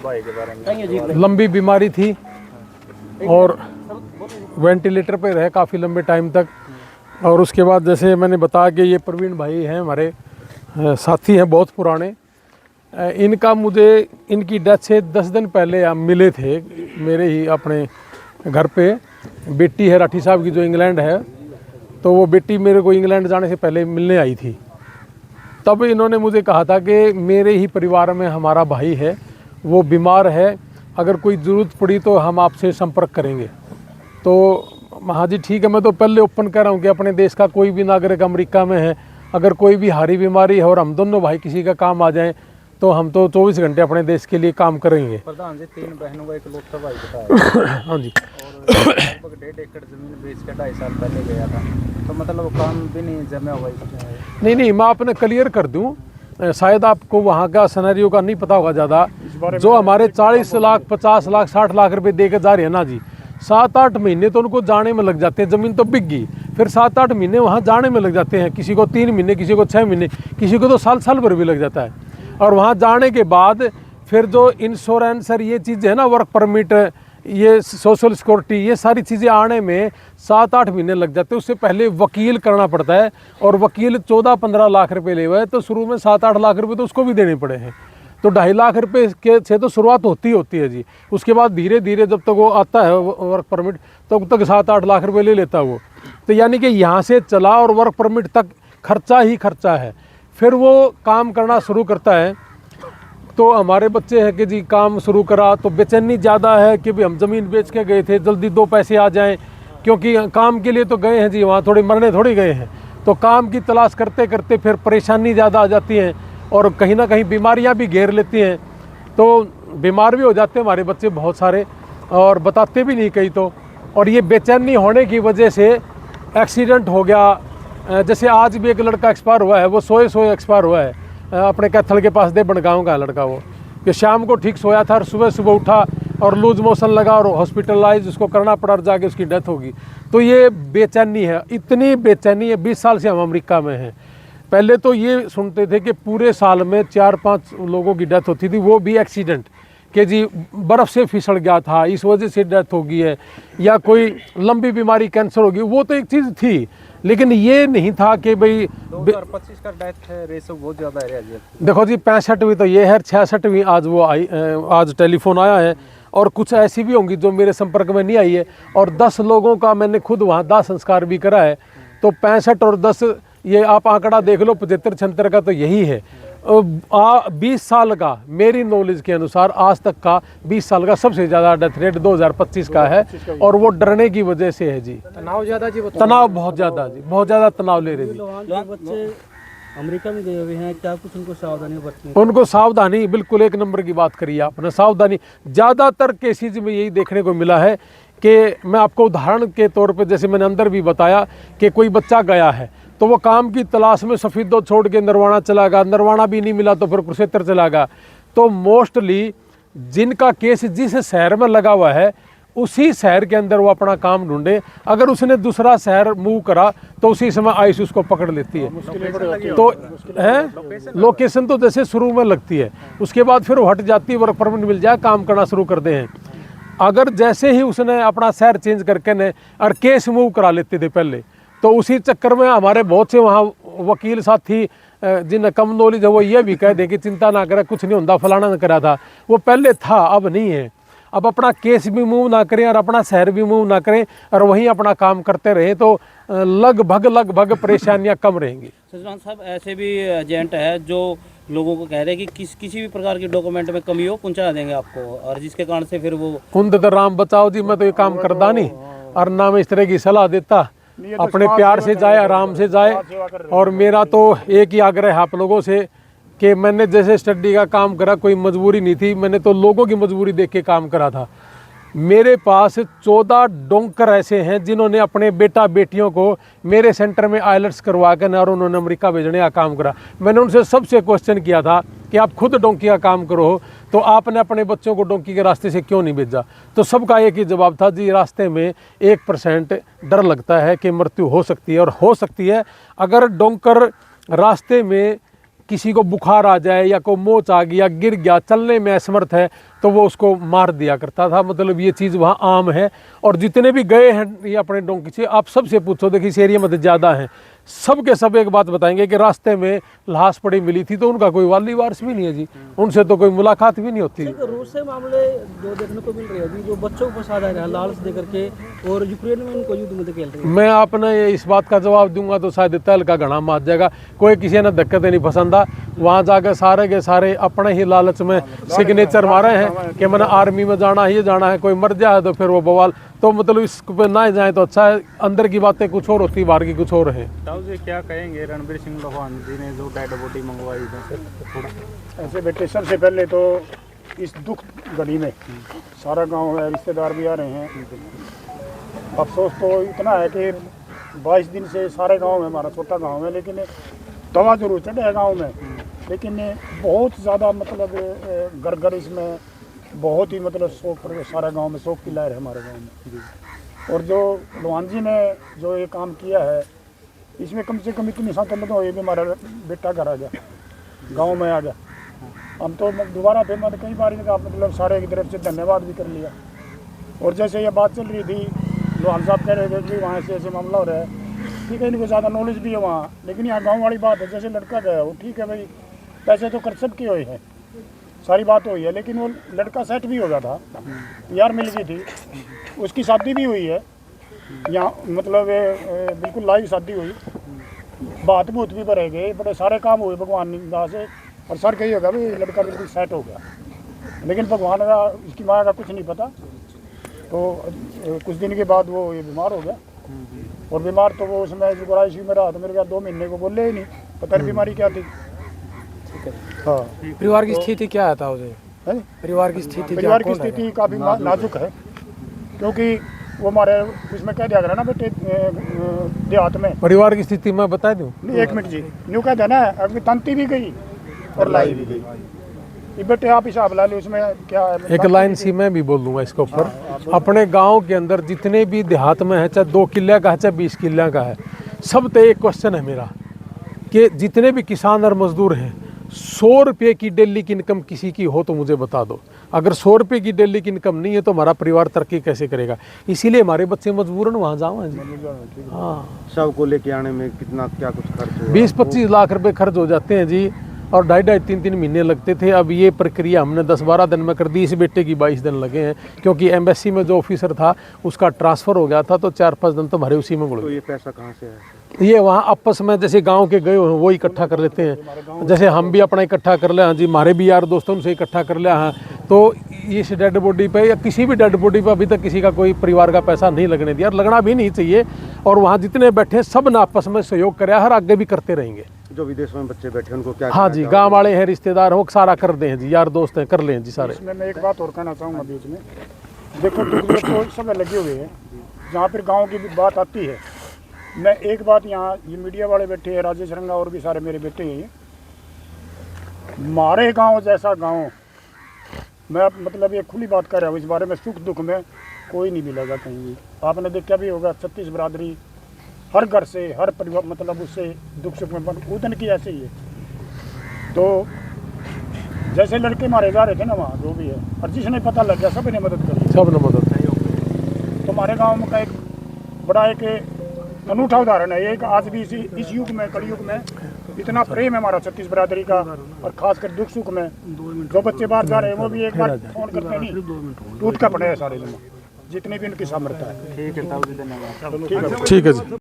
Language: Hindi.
भाई के बारे में? लंबी बीमारी थी और वेंटिलेटर पे रहे काफ़ी लंबे टाइम तक। और उसके बाद जैसे मैंने बताया कि ये प्रवीण भाई हैं, हमारे साथी हैं बहुत पुराने। इनका मुझे इनकी डेथ से 10 दिन पहले आप मिले थे मेरे ही अपने घर पे। बेटी है राठी साहब की जो इंग्लैंड है, तो वो बेटी मेरे को इंग्लैंड जाने से पहले मिलने आई थी। तब इन्होंने मुझे कहा था कि मेरे ही परिवार में हमारा भाई है, वो बीमार है, अगर कोई ज़रूरत पड़ी तो हम आपसे संपर्क करेंगे। तो हाँ जी ठीक है, मैं तो पहले ओपन कर रहा हूँ कि अपने देश का कोई भी नागरिक अमेरिका में है, अगर कोई भी हारी बीमारी है और हम दोनों भाई किसी का काम आ जाएं तो हम तो 24 घंटे अपने देश के लिए काम करेंगे। प्रधान जी 3 बहनों का इकलौता भाई बताया। हाँ जी। और लगभग 1.5 एकड़ जमीन बेच के 2.5 साल पहले गया था, तो मतलब काम भी नहीं जमा हुआ इसमें। नहीं, मैं आपने क्लियर कर दूं, शायद आपको वहाँ का सिनेरियो का नहीं पता होगा ज़्यादा। जो हमारे 40 लाख 50 लाख 60 लाख रुपए दे के जा रहे हैं ना जी, 7-8 महीने तो उनको जाने में लग जाते हैं। ज़मीन तो बिक गई, फिर 7-8 महीने वहाँ जाने में लग जाते हैं। किसी को 3 महीने, किसी को 6 महीने, किसी को तो साल भर भी लग जाता है। और वहाँ जाने के बाद फिर जो इंश्योरेंस और ये चीज़ें है ना, वर्क परमिट, ये सोशल सिक्योरिटी, ये सारी चीज़ें आने में 7-8 महीने लग जाते हैं। उससे पहले वकील करना पड़ता है, और वकील 14-15 लाख रुपए ले हुए, तो शुरू में 7-8 लाख रुपए तो उसको भी देने पड़े हैं। तो 2.5 लाख रुपए के से तो शुरुआत होती है जी। उसके बाद धीरे धीरे जब तक वो आता है वर्क परमिट, तब तक 7-8 लाख रुपए ले लेता है वो। तो यानी कि यहाँ से चला और वर्क परमिट तक खर्चा ही खर्चा है। फिर वो काम करना शुरू करता है, तो हमारे बच्चे हैं कि जी काम शुरू करा, तो बेचैनी ज़्यादा है कि भाई हम ज़मीन बेच के गए थे, जल्दी 2 पैसे आ जाएं, क्योंकि काम के लिए तो गए हैं जी, वहाँ थोड़ी मरने थोड़ी गए हैं। तो काम की तलाश करते करते फिर परेशानी ज़्यादा आ जाती है, और कहीं ना कहीं बीमारियाँ भी घेर लेती हैं। तो बीमार भी हो जाते हैं हमारे बच्चे बहुत सारे, और बताते भी नहीं कई तो। और ये बेचैनी होने की वजह से एक्सीडेंट हो गया। जैसे आज भी एक लड़का एक्सपायर हुआ है, वो सोए एक्सपायर हुआ है, अपने कैथल के पास देवबन गाँव का लड़का। वो कि शाम को ठीक सोया था और सुबह उठा और लूज मोशन लगा और हॉस्पिटलाइज उसको करना पड़ा, और जाके उसकी डेथ होगी। तो ये बेचैनी है, इतनी बेचैनी है। 20 साल से हम अमेरिका में हैं। पहले तो ये सुनते थे कि पूरे साल में 4-5 लोगों की डेथ होती थी, वो भी एक्सीडेंट, कि जी बर्फ़ से फिसल गया था इस वजह से डेथ हो गई है, या कोई लंबी बीमारी कैंसर हो गई। वो तो एक चीज़ थी, लेकिन ये नहीं था कि भाई 2025 का डेथ रेशो बहुत ज़्यादा है जी। देखो जी 65वीं तो ये है, 66वीं आज वो आई, आज टेलीफोन आया है। और कुछ ऐसी भी होंगी जो मेरे संपर्क में नहीं आई है। और 10 लोगों का मैंने खुद वहाँ दाह संस्कार भी करा है। तो 65 और 10, ये आप आंकड़ा देख लो, 75-76 का तो यही है। 20 साल का मेरी नॉलेज के अनुसार आज तक का 20 साल का सबसे ज़्यादा डेथ रेट 2025 का है। और वो डरने की वजह से है जी, तनाव ज़्यादा जी, तनाव बहुत ज़्यादा जी, बहुत ज़्यादा तनाव ले रहे जी। बच्चे अमेरिका में गए हुए हैं, क्या कुछ उनको सावधानी बरतनी? उनको सावधानी, बिल्कुल 1 नंबर की बात करिए आपने। सावधानी ज़्यादातर केसेज में यही देखने को मिला है कि मैं आपको उदाहरण के तौर पे, जैसे मैंने अंदर भी बताया कि कोई बच्चा गया है, तो वो काम की तलाश में सफ़ीदो छोड़ के नरवाना चला गया, नरवाना भी नहीं मिला तो फिर कुरुक्षेत्र चला गया। तो मोस्टली जिनका केस जिस शहर में लगा हुआ है, उसी शहर के अंदर वो अपना काम ढूंढे। अगर उसने दूसरा शहर मूव करा तो उसी समय आइस उसको पकड़ लेती है। तो है लोकेशन तो जैसे शुरू में लगती है, उसके बाद फिर वो हट जाती है, वर्क परमिट मिल जाए, काम करना शुरू कर दे हैं। अगर जैसे ही उसने अपना शहर चेंज करके ने और केस मूव करा लेते थे पहले, तो उसी चक्कर में हमारे बहुत से वहाँ वकील साथी जिन्हें कम नॉलेज है, वो ये भी कह दे कि चिंता ना करे, कुछ नहीं होता, फलाना ने करा था। वो पहले था, अब नहीं है। अब अपना केस भी मूव ना करें और अपना शहर भी मूव ना करें और वहीं अपना काम करते रहें, तो लगभग परेशानियां कम रहेंगी। सजमान साहब, ऐसे भी एजेंट है जो लोगों को कह रहे हैं कि किसी भी प्रकार के डॉक्यूमेंट में कमी हो पहुंचा देंगे आपको, और जिसके कारण से फिर वो कुंद तो राम बचाओ जी, मैं तो ये काम करता नहीं और ना मैं इस तरह की सलाह देता। अपने प्यार से जाए, आराम से जाए। और मेरा तो एक ही आग्रह है आप लोगों से कि मैंने जैसे स्टडी का काम करा, कोई मजबूरी नहीं थी, मैंने तो लोगों की मजबूरी देख के काम करा था। मेरे पास 14 डोंकर ऐसे हैं जिन्होंने अपने बेटा बेटियों को मेरे सेंटर में आइलेट्स करवा कर और उन्होंने अमेरिका भेजने का काम करा। मैंने उनसे सबसे क्वेश्चन किया था कि आप खुद डोंकी का काम करो, तो आपने अपने बच्चों को डोंकी के रास्ते से क्यों नहीं भेजा? तो सबका एक ही जवाब था, जी रास्ते में 1% डर लगता है कि मृत्यु हो सकती है। और हो सकती है अगर डोंकर रास्ते में किसी को बुखार आ जाए या कोई मोच आ गया, गिर गया, चलने में असमर्थ है, तो वो उसको मार दिया करता था। मतलब ये चीज़ वहाँ आम है। और जितने भी गए हैं ये अपने डोंकी से, आप सबसे पूछो, देखिए इस एरिया में तो ज़्यादा हैं, सब के सब एक बात बताएंगे कि रास्ते में लाश पड़ी मिली थी, तो उनका कोई वाली वारस भी नहीं है जी, उनसे तो कोई मुलाकात भी नहीं होती। रूस से मामले जो देखने को मिल रहे हैं जी, जो बच्चों को फंसा जा रहा है लालच दे करके, और यूक्रेन में उनको युद्ध में धकेल रही है। मैं आपने इस बात का जवाब दूंगा तो शायद तल का घड़ा मार जाएगा। कोई किसी ने दिक्कत नहीं पसंदा, वहाँ जाकर सारे के सारे अपने ही लालच में सिग्नेचर मारे हैं कि मैंने आर्मी में जाना है, ये जाना है। कोई मर जाए तो फिर वो बवाल, तो मतलब इस पे ना जाए तो अच्छा है। अंदर की बातें कुछ और होती, बाहर की कुछ और है। ताऊ जी क्या कहेंगे रणबीर सिंह लोहान जी ने जो डेड बॉडी मंगवाई है थोड़ा? ऐसे बेटे, सबसे पहले तो इस दुख घड़ी में सारा गांव है, रिश्तेदार भी आ रहे हैं। अफसोस तो इतना है कि 22 दिन से सारे गांव में, हमारा छोटा गांव है लेकिन दवा जरूर चढ़े है गांव में, लेकिन बहुत ज़्यादा मतलब घर घर इसमें बहुत ही मतलब शोक पर सारा गांव में शोक की लहर है हमारे गांव में। और जो लोहान जी ने जो ये काम किया है, इसमें कम से कम इतनी सांत्वना हुई भी हमारा बेटा घर आ गया, गांव में आ गया। हम तो दोबारा फिर मतलब कई बार इनका मतलब सारे की तरफ से धन्यवाद भी कर लिया। और जैसे ये बात चल रही थी, लोहान साहब कह रहे थे कि वहाँ से ऐसे मामला हो रहा है, ठीक है, इनको ज़्यादा नॉलेज भी है वहाँ, लेकिन यहाँ गाँव वाली बात है। जैसे लड़का गया वो ठीक है भाई, पैसे तो कर सबके हुए हैं, सारी बात हुई है, लेकिन वो लड़का सेट भी हो गया था, यार मिल गई थी, उसकी शादी भी हुई है यहाँ, मतलब बिल्कुल लाइव शादी हुई, बात बूत भी भरे गए, बड़े सारे काम हुए भगवान की दया से। और सर कही होगा भाई लड़का बिल्कुल सेट हो गया, लेकिन भगवान का उसकी माँ का कुछ नहीं पता। तो कुछ दिन के बाद वो ये बीमार हो गया, और बीमार तो वो उसमें जो आईसीयू में रहा, तो मेरे ख्याल 2 महीने को बोले ही नहीं, पता नहीं बीमारी क्या थी। हाँ, परिवार की स्थिति क्या आता है? परिवार की स्थिति काफ़ी नाजुक है, क्योंकि वो हमारे उसमें कह दिया गया ना बेटे देहात में। परिवार की स्थिति मैं बता दूं? नहीं, 1 मिनट जी, न्यू कह देना, अभी तंती भी गई और लाई भी गई। ये बेटे आप हिसाब ला लो उसमें क्या है। एक लाइन सी मैं भी बोल दूंगा इसके ऊपर। अपने गांव के अंदर जितने भी देहात में है, चाहे 2 किले का है चाहे 20 किले का है, सब पे एक क्वेश्चन है मेरा कि जितने भी किसान और मजदूर हैं, 100 रुपये की डेली की इनकम किसी की हो तो मुझे बता दो। अगर 100 रुपये की डेली की इनकम नहीं है तो हमारा परिवार तरक्की कैसे करेगा? इसीलिए हमारे बच्चे मजबूरन वहाँ जाओ जी। हाँ, शव को लेके आने में कितना क्या कुछ खर्च हुआ? 20-25 लाख रुपए खर्च हो जाते हैं जी, और 2.5-3 महीने लगते थे। अब ये प्रक्रिया हमने 10-12 दिन में कर दी। इस बेटे की 22 दिन लगे हैं, क्योंकि एम्बेसी में जो ऑफिसर था उसका ट्रांसफ़र हो गया था, तो 4-5 दिन तो हमारे उसी में गुड़ तो गए। ये पैसा कहाँ से है? ये वहाँ आपस में जैसे गांव के गए हो वो इकट्ठा कर लेते हैं, जैसे हम भी अपना इकट्ठा कर ले। हाँ जी, हमारे भी यार दोस्तों से इकट्ठा कर लिया। हाँ, तो इस डेड बॉडी पे या किसी भी डेड बॉडी पे अभी तक किसी का कोई परिवार का पैसा नहीं लगने दिया, लगना भी नहीं चाहिए। और वहाँ जितने बैठे सब ने आपस में सहयोग कराया, हर आगे भी करते रहेंगे। जो विदेशों में बच्चे बैठे उनको क्या? हाँ जी, गांव वाले हैं, रिश्तेदार हो, सारा कर दें जी, यार दोस्त हैं, कर लें जी सारे। इसमें मैं एक बात और कहना चाहूँगा बीच में। देखो तो सब लगे हुए हैं, जहाँ पर गांव की भी बात आती है। मैं एक बात यहाँ, ये मीडिया वाले बैठे हैं, राजेश रंगा और भी सारे मेरे बेटे हैं, हमारे गांव जैसा गांव, मैं मतलब ये खुली बात कर रहा हूँ, इस बारे में सुख दुख में कोई नहीं मिलेगा कहीं भी। आपने देखा भी होगा 36 बरादरी, हर घर से हर परिवार मतलब उससे दुख सुख में उदन की ऐसे ही है। तो जैसे लड़के मारे जा रहे थे ना वहाँ, जो भी है, और जिसने पता लग गया सब ने मदद करी, सब ने मदद। तो हमारे गाँव में का एक बड़ा एक अनूठा उदाहरण है। एक आज भी इस युग में, कलयुग में इतना प्रेम है हमारा 36 बरादरी का, और खासकर दुख सुख में जो बच्चे बाहर जा रहे हैं वो भी एक बार फोन करते नहीं, टूट का पड़े हैं सारे जमा, जितने भी उनकी सामर्थ्य है। ठीक है ताऊ जी, धन्यवाद। ठीक है। ठीक है जी।